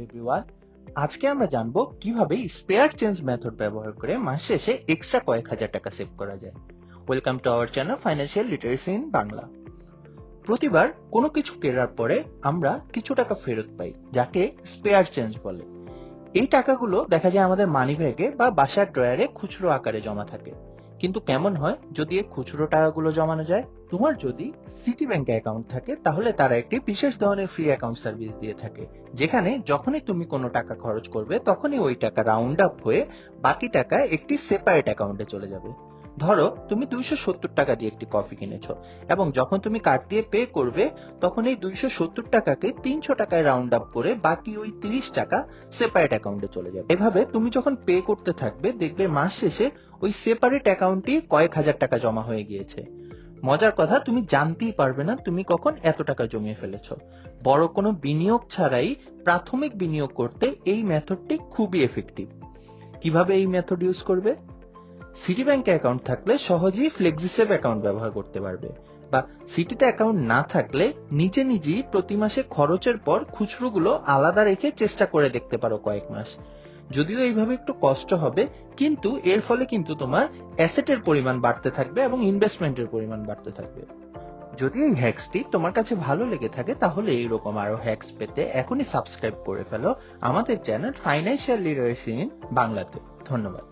Everyone, আজকে আমরা জানবো কিভাবে স্পেয়ার চেঞ্জ মেথড ব্যবহার করে মাস শেষে এক্সট্রা কয়েক হাজার টাকা সেভ করা যায়। Welcome to our channel financial literacy in Bangla. প্রতিবার কোনো কিছু কেনার পরে আমরা কিছু টাকা ফেরত পাই, যাকে স্পেয়ার চেঞ্জ বলে। এই টাকাগুলো দেখা যায় আমাদের মানি ব্যাগে বা বাসার ড্রয়ারে খুচরো আকারে জমা থাকে। কিন্তু কেমন হয় যদি এই খুচরো টাকাগুলো জমানো যায়? তোমার যদি সিটি ব্যাংকে অ্যাকাউন্ট থাকে তাহলে তারা একটি বিশেষ ধরনের ফ্রি অ্যাকাউন্ট সার্ভিস দিয়ে থাকে, যেখানে যখনই তুমি কোনো টাকা খরচ করবে তখনই ওই টাকা রাউন্ড আপ হয়ে বাকি টাকা একটি সেপারেট অ্যাকাউন্টে চলে যাবে। ধরো তুমি 270 টাকা দিয়ে একটি কফি কিনেছো এবং যখন তুমি কার্ড দিয়ে পে করবে তখন এই 270 টাকাকে 300 টাকায় রাউন্ড আপ করে বাকি ওই 30 টাকা সেপারেট অ্যাকাউন্টে চলে যাবে। এভাবে তুমি যখন পে করতে থাকবে দেখবে মাস শেষে ওই সেপারেট অ্যাকাউন্টে কয়েক হাজার টাকা জমা হয়ে গিয়েছে। মজার কথা, তুমি জানতেই পারবে না তুমি কখন এত টাকা জমিয়ে ফেলেছো। বড় কোনো বিনিয়োগ ছাড়াই প্রাথমিক বিনিয়োগ করতে এই মেথডটি খুবই এফেক্টিভ। কিভাবে এই মেথড ইউজ করবে? সিটি ব্যাংকে অ্যাকাউন্ট থাকলে সহজেই ফ্লেক্সিসেভ অ্যাকাউন্ট ব্যবহার করতে পারবে, বা সিটিতে অ্যাকাউন্ট না থাকলে নিজেই প্রতি মাসে খরচের পর খুচরোগুলো আলাদা রেখে চেষ্টা করে দেখতে পারো কয়েক মাস। যদিও এইভাবে একটু কষ্ট হবে, কিন্তু এর ফলে কিন্তু তোমার অ্যাসেটের পরিমাণ বাড়তে থাকবে এবং ইনভেস্টমেন্টের পরিমাণ বাড়তে থাকবে। যদি এই হ্যাক্সটি তোমার কাছে ভালো লেগে থাকে তাহলে এইরকম আরো হ্যাক্স পেতে এখনই সাবস্ক্রাইব করে ফেলো আমাদের চ্যানেল ফাইন্যান্সিয়াল লিটারেসি ইন বাংলাতে। ধন্যবাদ।